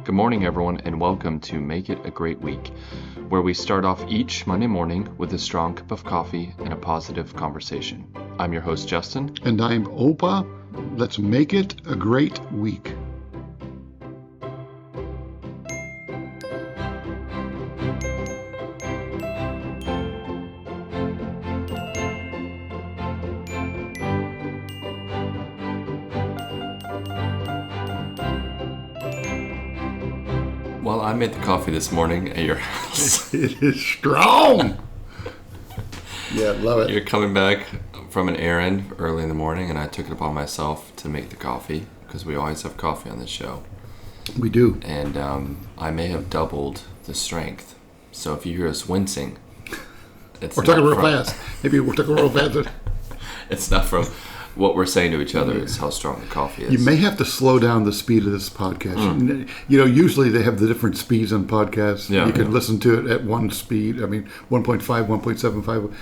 Good morning, everyone, and welcome to Make It a Great Week, where we start off each Monday morning with a strong cup of coffee and a positive conversation. I'm your host, Justin. And I'm Opa. Let's make it a great week. Well, I made the coffee this morning at your house. It is strong. Yeah, love it. You're coming back from an errand early in the morning, and I took it upon myself to make the coffee because we always have coffee on this show. We do. And I may have doubled the strength. So if you hear us wincing, it's We're talking real fast. Maybe we're talking real fast. It's not from what we're saying to each other. It's how strong the coffee is. You may have to slow down the speed of this podcast. You know, usually they have the different speeds on podcasts. Yeah, you can listen to it at one speed. I mean, 1.5, 1.75.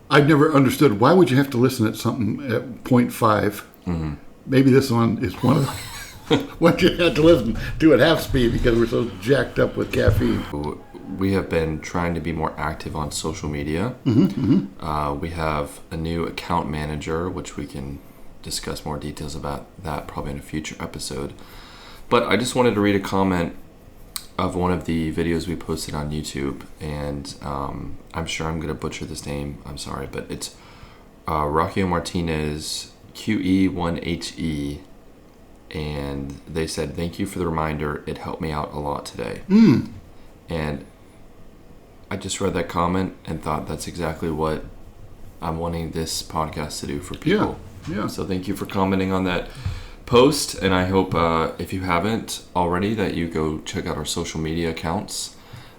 I've never understood, why would you have to listen at something at 0.5? Mm-hmm. Maybe this one is one of the ones you have to listen to at half speed because we're so jacked up with caffeine. We have been trying to be more active on social media. We have a new account manager, which we can discuss more details about that probably in a future episode. But I just wanted to read a comment of one of the videos we posted on YouTube, and I'm sure I'm going to butcher this name. I'm sorry, but it's Rocky Martinez QE1HE, and they said, "Thank you for the reminder. It helped me out a lot today." And I just read that comment and thought that's exactly what I'm wanting this podcast to do for people. Yeah. So thank you for commenting on that post, and I hope if you haven't already that you go check out our social media accounts.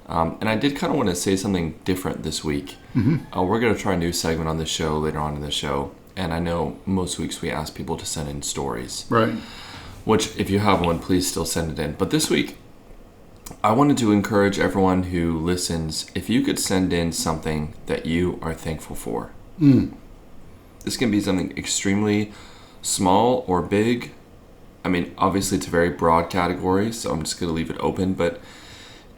And I did kind of want to say something different this week. We're going to try a new segment on the show later on in the show, and I know most weeks we ask people to send in stories. Right. Which, if you have one, please still send it in. But this week, I wanted to encourage everyone who listens, if you could send in something that you are thankful for. This can be something extremely small or big. I mean, obviously it's a very broad category, so I'm just going to leave it open. But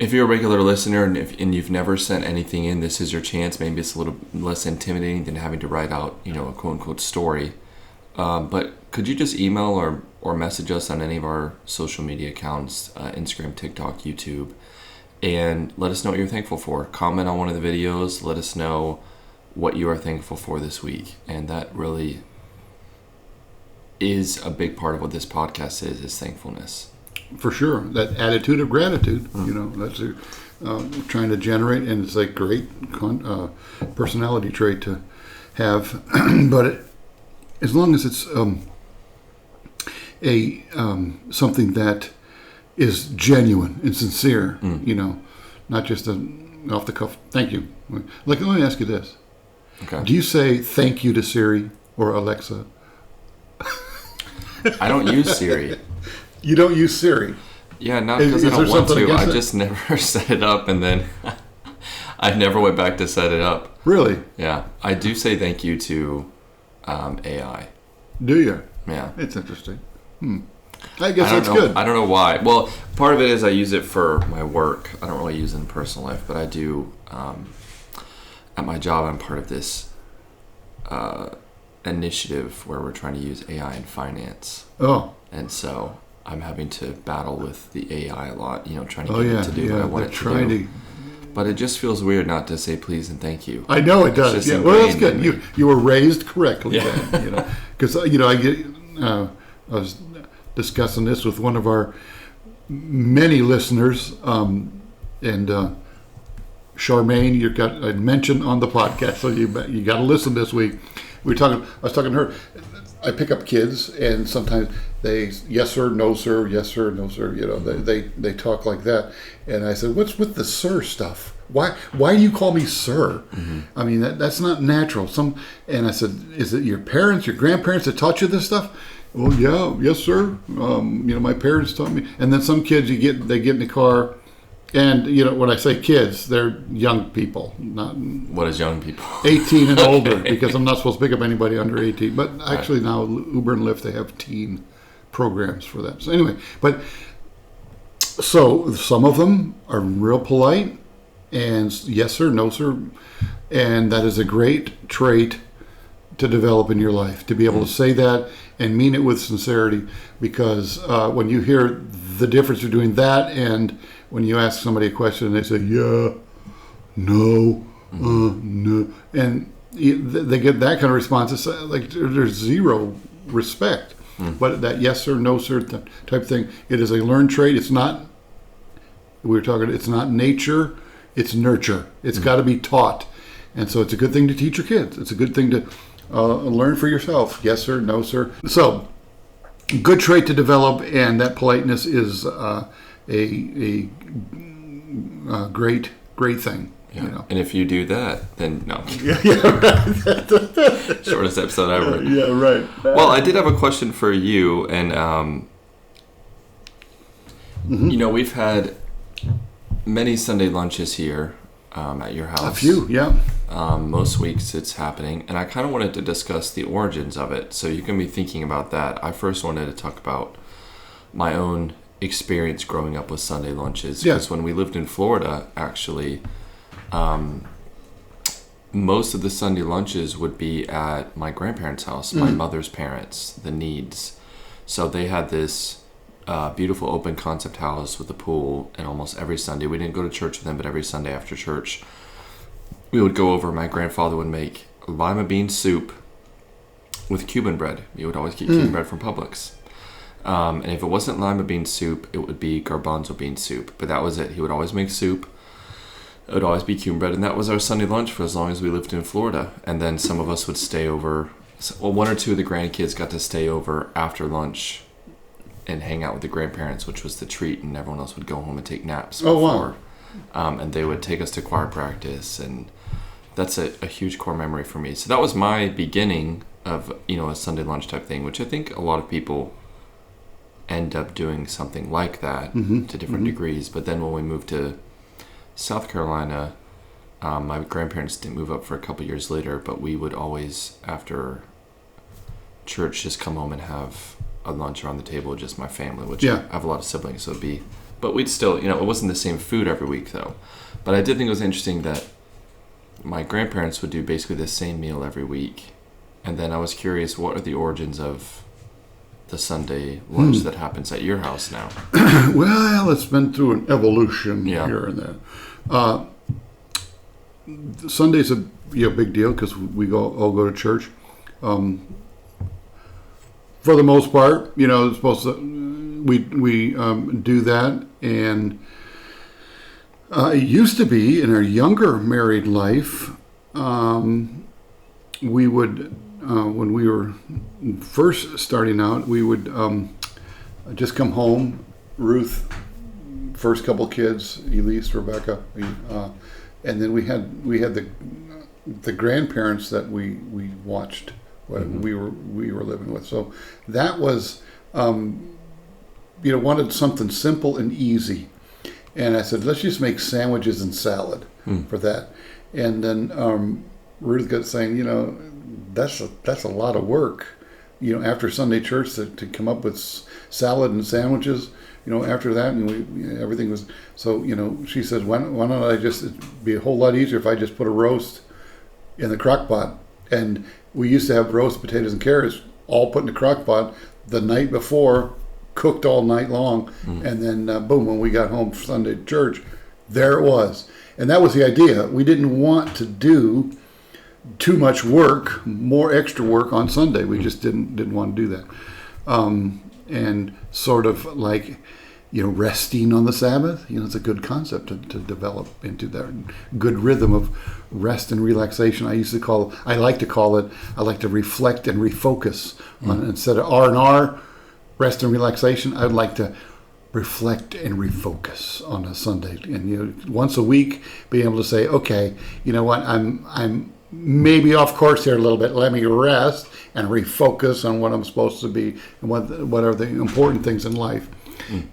if you're a regular listener and you've never sent anything in, this is your chance. Maybe it's a little less intimidating than having to write out, a quote-unquote story. But could you just email or message us on any of our social media accounts, Instagram, TikTok, YouTube, and let us know what you're thankful for. Comment on one of the videos. Let us know what you are thankful for this week. And that really is a big part of what this podcast is thankfulness. For sure. That attitude of gratitude, that's trying to generate, and it's a great personality trait to have. But as long as it's something that is genuine and sincere, not just off the cuff, thank you. Like, let me ask you this. Okay. Do you say thank you to Siri or Alexa? I don't use Siri. You don't use Siri? Yeah, not because I don't want to. I it? just never set it up, and then I never went back to set it up. Really? Yeah. I do say thank you to AI. Do you? Yeah. It's interesting. I guess that's good. I don't know why. Well, part of it is I use it for my work. I don't really use it in personal life, but I do. At my job, I'm part of this initiative where we're trying to use AI in finance. Oh. And so I'm having to battle with the AI a lot, trying to get it to do what I want it to do. To... But it just feels weird not to say please and thank you. I know it does. Yeah. Well, that's good. You were raised correctly. Yeah. Because I was discussing this with one of our many listeners, and Charmaine, I mentioned on the podcast, so you got to listen this week. I was talking to her. I pick up kids, and sometimes they yes sir, no sir, yes sir, no sir. They talk like that, and I said, "What's with the sir stuff? Why do you call me sir? I mean that's not natural." And I said, "Is it your parents, your grandparents that taught you this stuff?" "Well, yeah, yes sir. My parents taught me." And then some kids they get in the car. And, when I say kids, they're young people. Not What is young people? 18 and older, because I'm not supposed to pick up anybody under 18. But actually now, Uber and Lyft, they have teen programs for that. So anyway, but So some of them are real polite, and yes sir, no sir, and that is a great trait to develop in your life, to be able to say that and mean it with sincerity. Because when you hear the difference between that and when you ask somebody a question and they say yeah, no, no, and they get that kind of response, it's like there's zero respect. But that yes sir, no sir type thing, it is a learned trait. It's not, it's not nature, it's nurture. It's got to be taught. And so it's a good thing to teach your kids. It's a good thing to learn for yourself. Yes sir, no sir. So good trait to develop, and that politeness is a great thing. Yeah. You know? And if you do that, then no. Right. Shortest episode ever. Yeah, right. Well, I did have a question for you, and you know, we've had many Sunday lunches here at your house. A few, yeah. Most weeks it's happening, and I kind of wanted to discuss the origins of it. So you can be thinking about that. I first wanted to talk about my own experience growing up with Sunday lunches. Because when we lived in Florida, actually, most of the Sunday lunches would be at my grandparents' house, my mother's parents, the Needs. So they had this beautiful open concept house with a pool, and almost every Sunday, we didn't go to church with them, but every Sunday after church, we would go over. My grandfather would make lima bean soup with Cuban bread. You would always get Cuban bread from Publix. And if it wasn't lima bean soup, it would be garbanzo bean soup. But that was it. He would always make soup. It would always be Cuban bread. And that was our Sunday lunch for as long as we lived in Florida. And then some of us would stay over. Well, one or two of the grandkids got to stay over after lunch and hang out with the grandparents, which was the treat. And everyone else would go home and take naps before. Oh, wow. And they would take us to choir practice. And that's a huge core memory for me. So that was my beginning of, you know, a Sunday lunch type thing, which I think a lot of people end up doing something like that to different degrees. But then when we moved to South Carolina, my grandparents didn't move up for a couple years later, but we would always, after church, just come home and have a lunch around the table, just my family, which I have a lot of siblings, so it'd be, but we'd still, you know, it wasn't the same food every week though. But I did think it was interesting that my grandparents would do basically the same meal every week. And then I was curious, what are the origins of the Sunday lunch that happens at your house now? Well, it's been through an evolution here and there. Sunday's a big deal because we all go to church. For the most part, you know, it's supposed to, we do that, and it used to be in our younger married life, we would. When we were first starting out, we would just come home. Ruth, first couple kids, Elise, Rebecca, and then we had the grandparents that we watched when we were living with. So that was, wanted something simple and easy, and I said, let's just make sandwiches and salad for that. And then Ruth got saying, you know, that's a lot of work, you know, after Sunday church to come up with salad and sandwiches, you know, after that, and everything was, so, you know, she says, why don't I just, it'd be a whole lot easier if I just put a roast in the crock pot. And we used to have roast potatoes and carrots all put in the crock pot the night before, cooked all night long, and then boom, when we got home for Sunday church, there it was. And that was the idea. We didn't want to do too much work, more extra work on Sunday. We just didn't want to do that. And sort of like, you know, resting on the Sabbath, you know, it's a good concept to develop into that good rhythm of rest and relaxation. I like to reflect and refocus on, instead of R&R, rest and relaxation, I'd like to reflect and refocus on a Sunday. And, you know, once a week, being able to say, okay, you know what, I'm maybe off course here a little bit. Let me rest and refocus on what I'm supposed to be and what are the important things in life.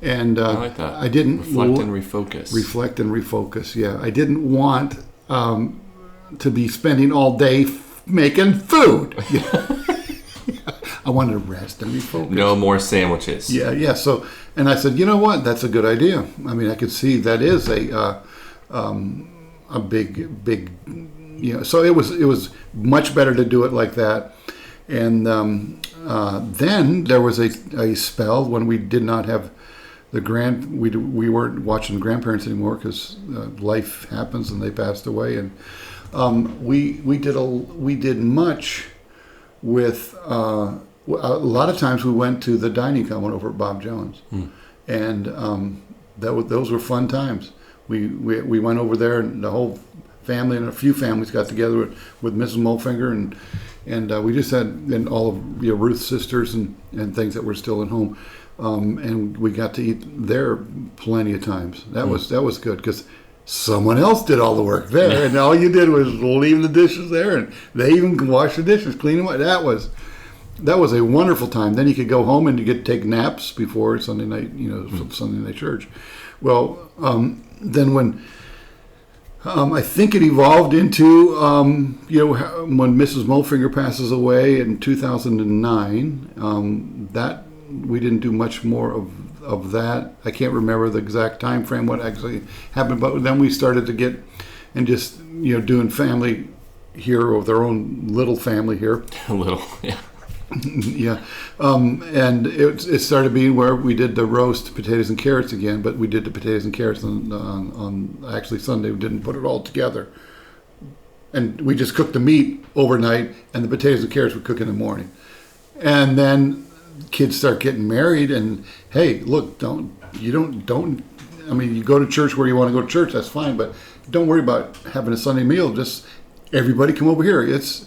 And I like that. I didn't reflect and refocus. Reflect and refocus. Yeah, I didn't want to be spending all day making food. I wanted to rest and refocus. No more sandwiches. Yeah. So And I said, you know what? That's a good idea. I mean, I could see that is a big, So it was much better to do it like that. And then there was a spell when we did not have we weren't watching the grandparents anymore because life happens and they passed away. And we did much with. A lot of times we went to the dining common over at Bob Jones, and those were fun times. We went over there, and the whole family and a few families got together with Mrs. Mulfinger, and we just had all of Ruth's sisters and things that were still at home, and we got to eat there plenty of times. That was good because someone else did all the work there, and all you did was leave the dishes there, and they even washed the dishes, clean them up. That was a wonderful time. Then you could go home and you could take naps before Sunday night, Sunday night church. Well, then when I think it evolved into, when Mrs. Mulfinger passes away in 2009, that we didn't do much more of that. I can't remember the exact time frame what actually happened, but then we started to get and just doing family here with our own little family here. A little, yeah. Yeah, and it started being where we did the roast potatoes and carrots again, but we did the potatoes and carrots on actually Sunday. We didn't put it all together, and we just cooked the meat overnight, and the potatoes and carrots would cook in the morning. And then kids start getting married, and hey, look, don't. I mean, you go to church where you want to go to church. That's fine, but don't worry about having a Sunday meal. Just everybody come over here. It's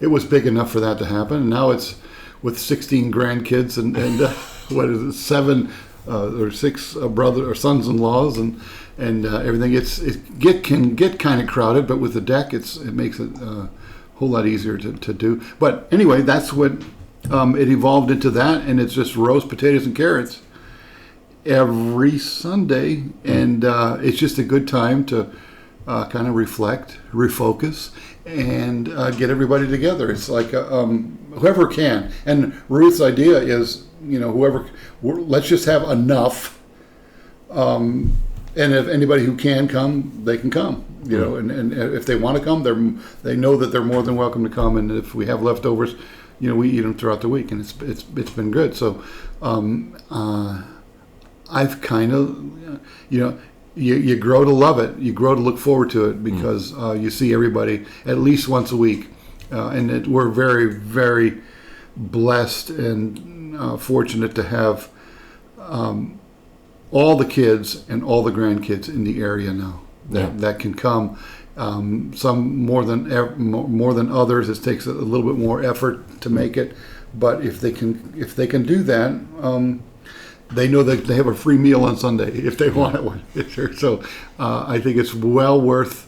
It was big enough for that to happen. And now it's with 16 grandkids and what is it, 7 or 6 brother or sons-in-laws and everything. It can get kind of crowded, but with the deck, it makes it a whole lot easier to do. But anyway, that's what it evolved into that, and it's just roast potatoes and carrots every Sunday, and it's just a good time to kind of reflect, refocus, and get everybody together. It's like whoever can. And Ruth's idea is, let's just have enough. And if anybody who can come, they can come. And if they want to come, they know that they're more than welcome to come. And if we have leftovers, we eat them throughout the week, and it's been good. So I've kind of, You grow to love it. You grow to look forward to it because you see everybody at least once a week, and we're very, very blessed and fortunate to have all the kids and all the grandkids in the area now that can come. Some more than others. It takes a little bit more effort to make it, but if they can do that. They know that they have a free meal on Sunday if they want one. So I think it's well worth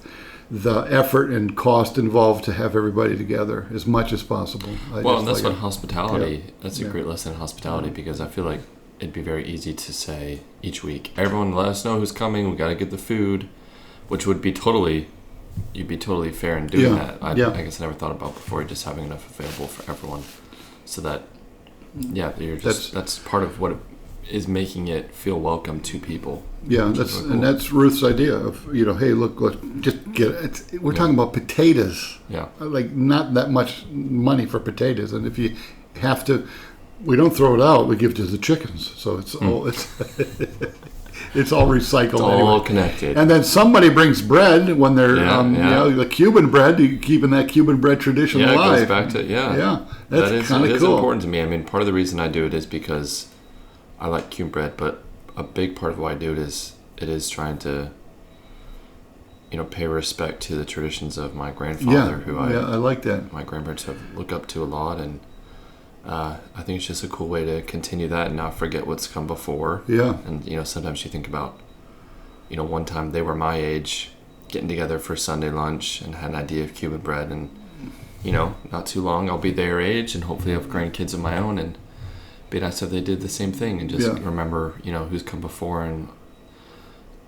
the effort and cost involved to have everybody together as much as possible. And that's what hospitality, that's a great lesson in hospitality, because I feel like it'd be very easy to say each week, everyone let us know who's coming, we got to get the food, which would be you'd be totally fair in doing that. I guess I never thought about before, just having enough available for everyone. So that, that's part of what is making it feel welcome to people. Yeah, that's Ruth's idea of hey, look, just get it. We're talking about potatoes. Yeah, like not that much money for potatoes, and if you have to, we don't throw it out. We give it to the chickens, so it's all it's all recycled. It's all connected. And then somebody brings bread when they're the Cuban bread. You're keeping that Cuban bread tradition alive. It goes back to That's kind of cool. It's important to me. I mean, part of the reason I do it is because I like Cuban bread, but a big part of why I do it is trying to, pay respect to the traditions of my grandfather, I like that. My grandparents have looked up to a lot, and I think it's just a cool way to continue that and not forget what's come before. Yeah. And sometimes you think about, one time they were my age, getting together for Sunday lunch and had an idea of Cuban bread, and not too long I'll be their age and hopefully have grandkids of my own, and be nice if they did the same thing and just remember, who's come before and,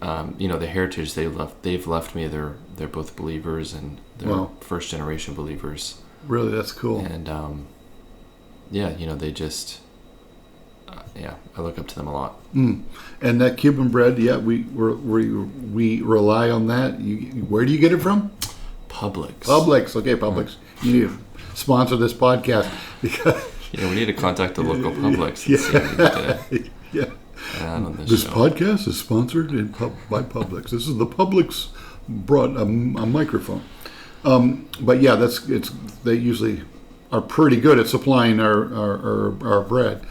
the heritage they've left me. They're both believers, and they're first generation believers. Really, that's cool. And, they just, I look up to them a lot. And that Cuban bread, we rely on that. Where do you get it from? Publix. Okay, Publix. You need to sponsor this podcast because we need to contact the local Publix and see what we need to add on this show. Podcast is sponsored by Publix. This is the Publix brought a microphone. But yeah, they usually are pretty good at supplying our bread.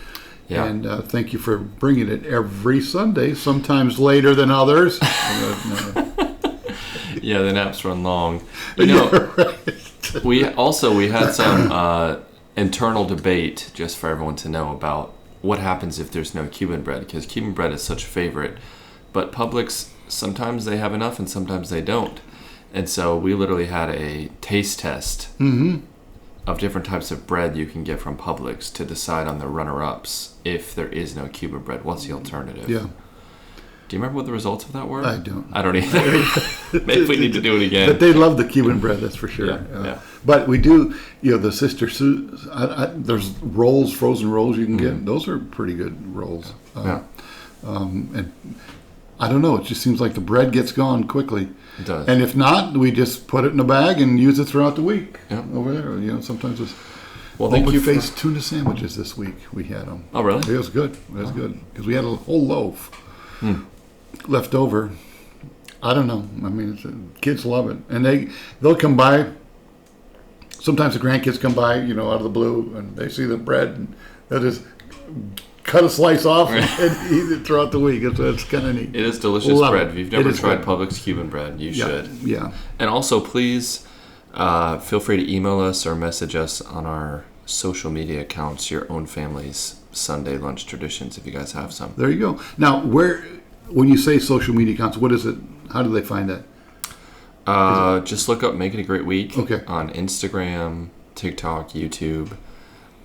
Yeah. And thank you for bringing it every Sunday, sometimes later than others. Yeah, the naps run long. Right. we had some internal debate, just for everyone to know, about what happens if there's no Cuban bread, because Cuban bread is such a favorite. But Publix, sometimes they have enough and sometimes they don't. And so we literally had a taste test of different types of bread you can get from Publix to decide on the runner-ups if there is no Cuban bread. What's the alternative? Yeah. Do you remember what the results of that were? I don't. I don't either. Maybe we need to do it again. But they love the Cuban bread, that's for sure. Yeah. But we do, the Sister Sue, there's rolls, frozen rolls you can get. Those are pretty good rolls. And I don't know, it just seems like the bread gets gone quickly. It does. And if not, we just put it in a bag and use it throughout the week. Yeah. Over there, sometimes it's open-faced tuna sandwiches this week. We had them. Oh, really? It was good. It was good because we had a whole loaf left over. I don't know. I mean, kids love it, and they'll come by. Sometimes the grandkids come by, out of the blue, and they see the bread, and they'll just cut a slice off and eat it throughout the week. It's kind of neat. It is delicious bread. If you've never tried Publix Cuban bread, you should. Yeah. And also, please feel free to email us or message us on our social media accounts your own family's Sunday lunch traditions, if you guys have some. There you go. Now, when you say social media accounts, what is it? How do they find that? Just look up Make It a Great Week on Instagram, TikTok, YouTube,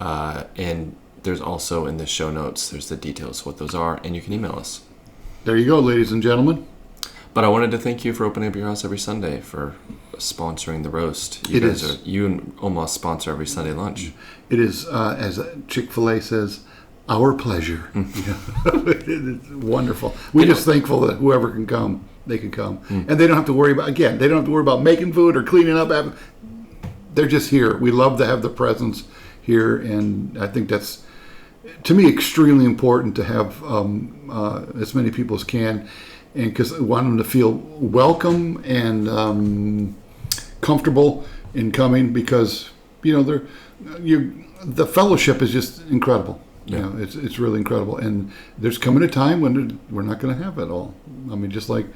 and there's also in the show notes, there's the details of what those are, and you can email us. There you go, ladies and gentlemen. But I wanted to thank you for opening up your house every Sunday, for sponsoring the roast. You and Oma sponsor every Sunday lunch. It is, as Chick-fil-A says, our pleasure. It's wonderful. We're just thankful that whoever can come, they can come. And they don't have to worry about making food or cleaning up. They're just here. We love to have the presence here, and I think that's, to me, extremely important to have as many people as can, and because I want them to feel welcome and comfortable in coming, because the fellowship is just incredible. Yeah. It's really incredible, and there's coming a time when we're not going to have it all. I mean, just like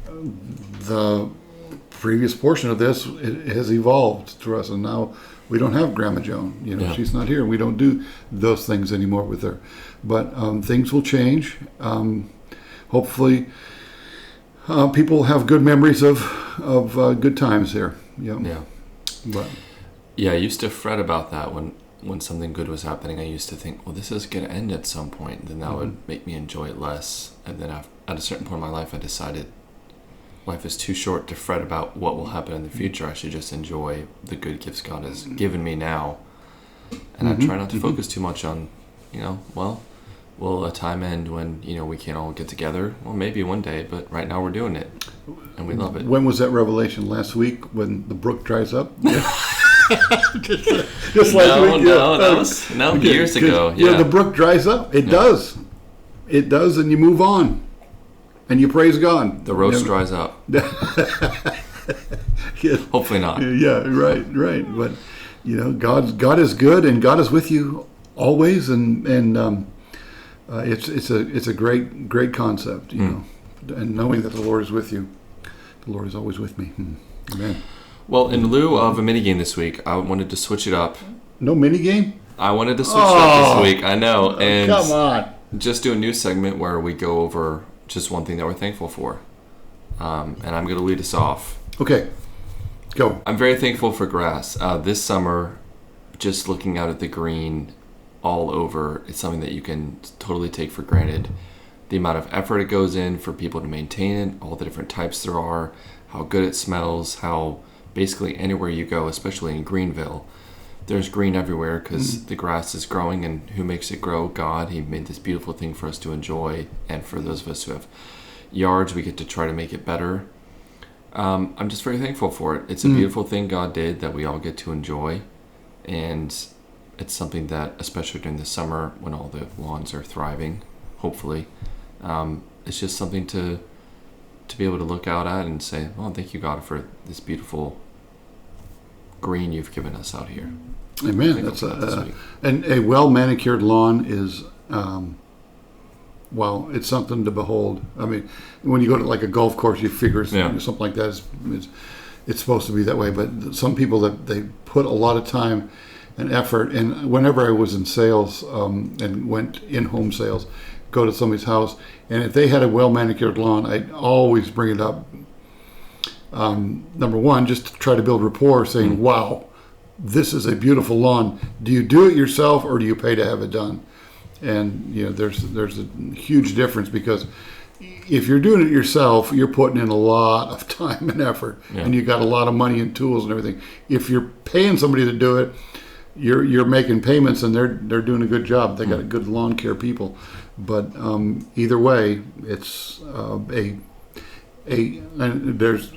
the previous portion of this, it has evolved to us, and now we don't have Grandma Joan. She's not here. We don't do those things anymore with her. But things will change. Hopefully, people have good memories of good times here. Yeah. But I used to fret about that when something good was happening. I used to think, well, this is going to end at some point. Then that would make me enjoy it less. And then at a certain point in my life, I decided life is too short to fret about what will happen in the future. I should just enjoy the good gifts God has given me now. And I try not to focus too much on, will a time end when, we can't all get together? Well, maybe one day, but right now we're doing it. And we love it. When was that revelation? Last week when the brook dries up? just last week? No, years ago. Yeah, the brook dries up. It does. It does, and you move on. And you praise God. The roast dries up. Hopefully not. Yeah, right. But God is good, and God is with you always, and it's a great concept, and knowing that the Lord is with you. The Lord is always with me. Amen. Well, in lieu of a minigame this week, I wanted to switch it up. No minigame? I wanted to switch it up this week. I know, and come on, just do a new segment where we go over just one thing that we're thankful for. And I'm going to lead us off. Okay, go. I'm very thankful for grass. This summer, just looking out at the green all over, it's something that you can totally take for granted. The amount of effort it goes in for people to maintain it, all the different types there are, how good it smells, how basically anywhere you go, especially in Greenville, there's green everywhere because the grass is growing, and who makes it grow? God. He made this beautiful thing for us to enjoy, and for those of us who have yards, we get to try to make it better. I'm just very thankful for it. It's a beautiful thing God did that we all get to enjoy, and it's something that, especially during the summer when all the lawns are thriving, hopefully, it's just something to be able to look out at and say, well, thank you, God, for this beautiful green you've given us out here. Amen. That's and a well manicured lawn is, it's something to behold. I mean, when you go to like a golf course, you figure something like that is it's supposed to be that way. But some people that they put a lot of time and effort. And whenever I was in sales and went in home sales, go to somebody's house, and if they had a well manicured lawn, I'd always bring it up. Number one, just to try to build rapport, saying, wow, this is a beautiful lawn. Do you do it yourself or do you pay to have it done? And there's a huge difference, because if you're doing it yourself, you're putting in a lot of time and effort, and you got a lot of money and tools and everything. If you're paying somebody to do it, you're making payments, and they're doing a good job. They got a good lawn care people. But either way, it's and there's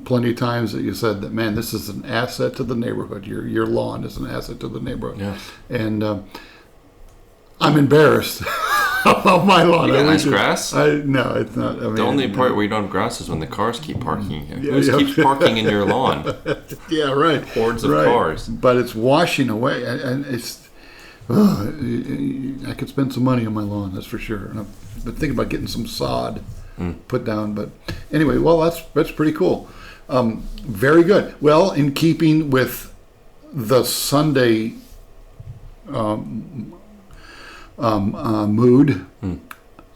plenty of times that you said that, man, this is an asset to the neighborhood. Your lawn is an asset to the neighborhood. Yeah. And I'm embarrassed about my lawn. You got nice grass? No, it's not. I mean, the only part where you don't have grass is when the cars keep parking. Who keeps parking in your lawn? Yeah, right. Hordes of cars. But it's washing away, and it's. I could spend some money on my lawn, that's for sure. And I've been thinking about getting some sod put down. But anyway, well, that's pretty cool. Very good. Well, in keeping with the Sunday mood,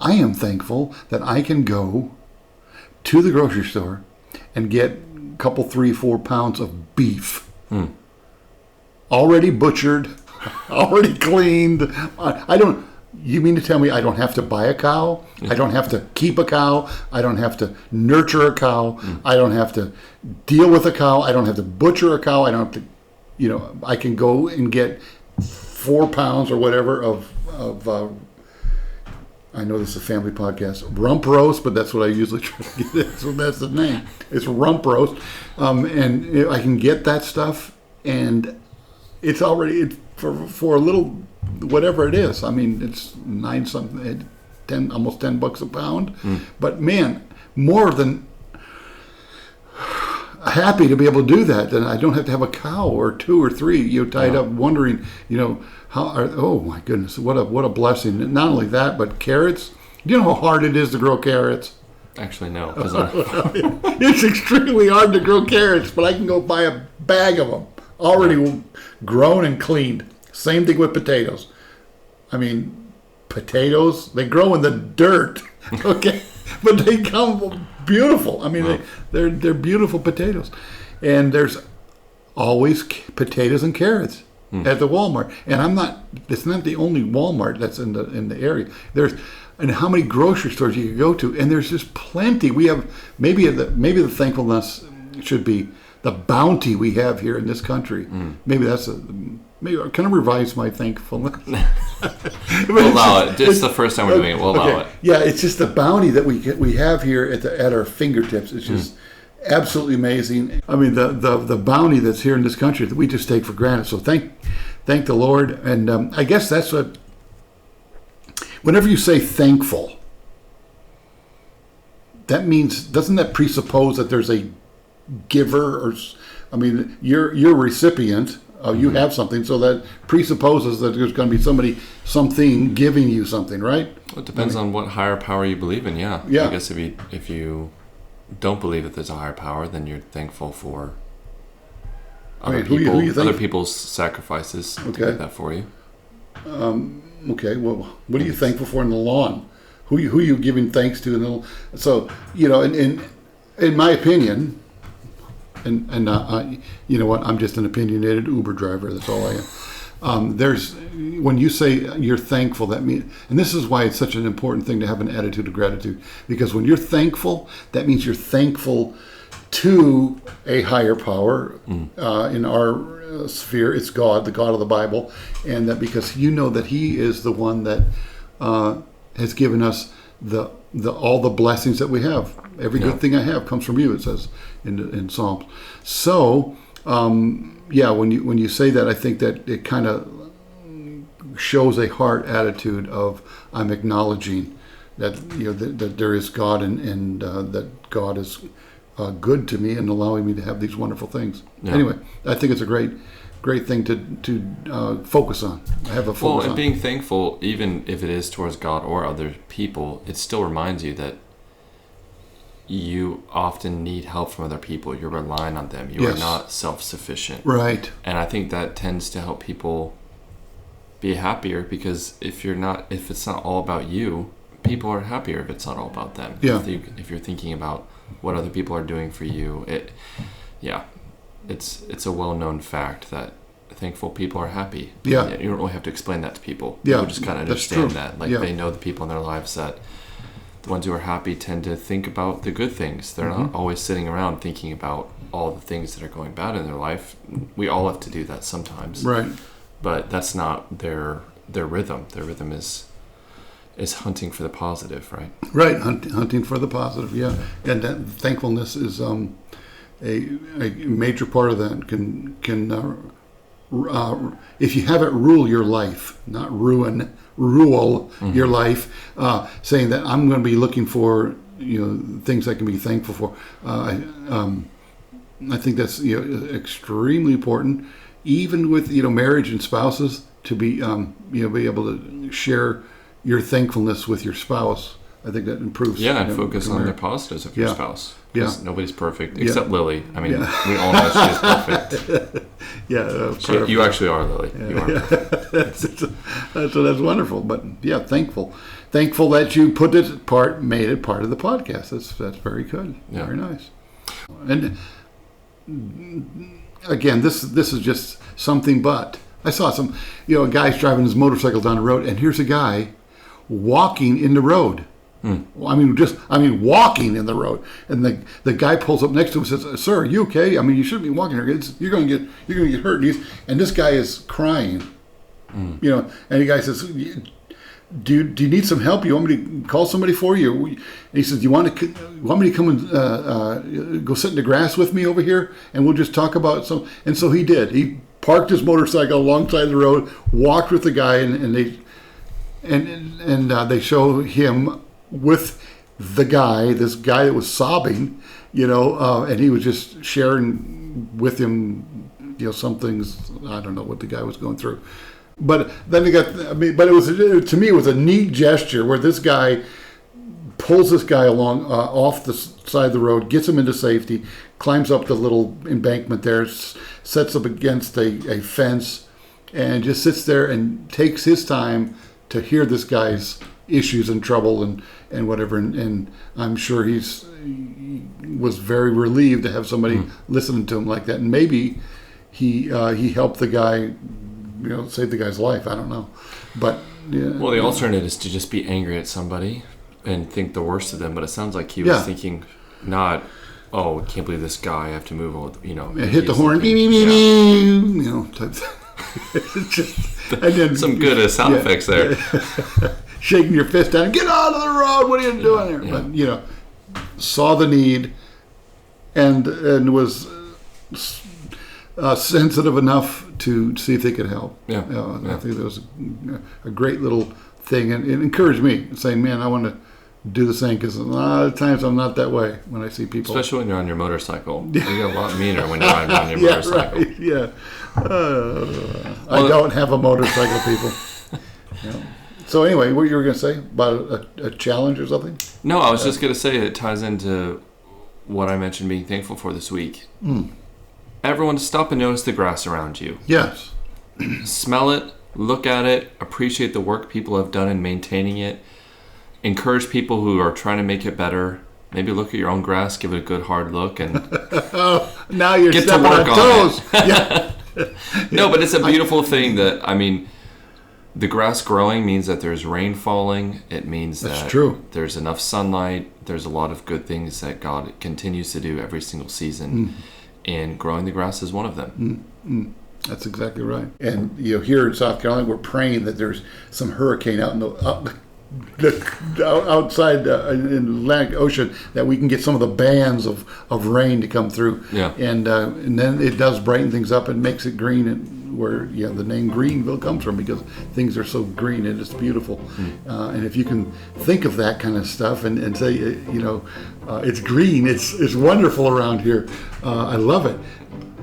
I am thankful that I can go to the grocery store and get a couple, 3-4 pounds of beef already butchered, already cleaned. You mean to tell me I don't have to buy a cow? I don't have to keep a cow. I don't have to nurture a cow. I don't have to deal with a cow. I don't have to butcher a cow. I don't have to, I can go and get 4 pounds or whatever of I know this is a family podcast, rump roast, but that's what I usually try to get. So that's the name. It's rump roast. And I can get that stuff, and it's already for a little, whatever it is. I mean, it's almost $10 a pound. But man, more than happy to be able to do that. Then I don't have to have a cow or 2 or 3, tied up, wondering, oh my goodness, what a blessing. Not only that, but carrots. Do you know how hard it is to grow carrots? Actually, no. It's extremely hard to grow carrots, but I can go buy a bag of them already grown and cleaned. Same thing with potatoes. I mean, potatoes, they grow in the dirt, okay? But they come beautiful. I mean, they're beautiful potatoes. And there's always potatoes and carrots at the Walmart. And it's not the only Walmart that's in the area. And how many grocery stores you can go to, and there's just plenty. We have maybe the thankfulness should be the bounty we have here in this country. Maybe can I revise my thankfulness? We'll allow it. It's the first time we're doing it. We'll allow it. Yeah, it's just the bounty that we have here at our fingertips. It's just absolutely amazing. I mean, the bounty that's here in this country that we just take for granted. So thank the Lord. And I guess that's what. Whenever you say thankful, that means, doesn't that presuppose that there's a giver? You're a recipient. You have something, so that presupposes that there's going to be something giving you something, right? Well, it depends on what higher power you believe in. Yeah. I guess if you don't believe that there's a higher power, then you're thankful for other other people's sacrifices to get that for you. Okay. Well, what are you thankful for in the lawn? Who are you giving thanks to So in my opinion. And you know what? I'm just an opinionated Uber driver. That's all I am. When you say you're thankful, that means, and this is why it's such an important thing to have an attitude of gratitude. Because when you're thankful, that means you're thankful to a higher power. In our sphere, it's God, the God of the Bible, and that because you know that He is the one that has given us the all the blessings that we have. Every good thing I have comes from you, it says in Psalms. So, when you say that, I think that it kind of shows a heart attitude of I'm acknowledging that that there is God and that God is good to me and allowing me to have these wonderful things. Yeah. Anyway, I think it's a great thing to focus on. Have a focus on. Being thankful, even if it is towards God or other people, it still reminds you that you often need help from other people. You're relying on them. You are not self-sufficient. Right. And I think that tends to help people be happier, because if it's not all about you, people are happier if it's not all about them. Yeah. If you're thinking about what other people are doing for you, it's a well-known fact that thankful people are happy. Yeah. You don't really have to explain that to people. Yeah. People just kind of understand that. They know the people in their lives that the ones who are happy tend to think about the good things. They're not always sitting around thinking about all the things that are going bad in their life. We all have to do that sometimes. Right. But that's not their rhythm. Their rhythm is hunting for the positive, right? Right, hunting for the positive, yeah. And that thankfulness is a major part of that. Can if you have it rule your life, not rule your life, saying that I'm going to be looking for things I can be thankful for. I think that's extremely important, even with marriage and spouses, to be be able to share your thankfulness with your spouse. I think that improves. Yeah, and focus on the positives of your spouse. Yeah, nobody's perfect except Lily. I mean, we all know she's perfect. You actually are, Lily. You are perfect. That's wonderful. But thankful that you made it part of the podcast. That's very good. Yeah. Very nice. And again, this is just something. But I saw some a guy's driving his motorcycle down the road, and here's a guy walking in the road. I mean, walking in the road, and the guy pulls up next to him and says, "Sir, are you okay? I mean, you shouldn't be walking here. You're going to get hurt." And this guy is crying, and the guy says, "Do you need some help? You want me to call somebody for you?" And he says, "You want me to come and go sit in the grass with me over here, and we'll just talk about some." And so he did. He parked his motorcycle alongside the road, walked with the guy, and they show him with the guy, this guy that was sobbing, and he was just sharing with him, some things. I don't know what the guy was going through, but then but to me, it was a neat gesture where this guy pulls this guy along off the side of the road, gets him into safety, climbs up the little embankment there, sets up against a fence, and just sits there and takes his time to hear this guy's issues and trouble and whatever, and I'm sure he was very relieved to have somebody listening to him like that, and maybe he helped the guy, save the guy's life. I don't know, but well, the alternative is to just be angry at somebody and think the worst of them. But it sounds like he was thinking not, "Oh, I can't believe this guy. I have to move on." Hit the horn, type. And then some good sound effects there. Shaking your fist down, "Get out of the road! What are you doing here?" But saw the need, and was sensitive enough to see if they could help. I think that was a great little thing, and it encouraged me, saying, "Man, I want to do the same," because a lot of times I'm not that way when I see people. Especially when you're on your motorcycle. You get a lot meaner when you're riding on your motorcycle. Right, yeah. I don't have a motorcycle, people. So anyway, what you were going to say about a challenge or something? No, I was just going to say it ties into what I mentioned being thankful for this week. Everyone stop and notice the grass around you. Yes. Smell it, look at it, appreciate the work people have done in maintaining it. Encourage people who are trying to make it better. Maybe look at your own grass, give it a good hard look, and now you're stepping on toes. Yeah. No, but it's a beautiful thing that, I mean, The grass growing means that there's rain falling. It means that true. There's enough sunlight. There's a lot of good things that God continues to do every single season. And growing the grass is one of them. That's exactly right. And here in South Carolina, we're praying that there's some hurricane out in outside in the Atlantic Ocean, that we can get some of the bands of rain to come through. Yeah. And then it does brighten things up and makes it green, and where the name Greenville comes from, because things are so green and it's beautiful. And if you can think of that kind of stuff and say, it's green, it's wonderful around here, I love it,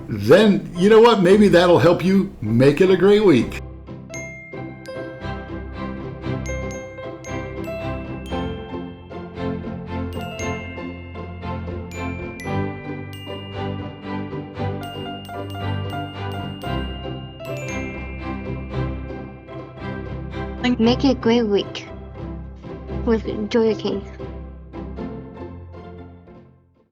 then you know what? Maybe that'll help you make it a great week. Make it a great week with Joy King.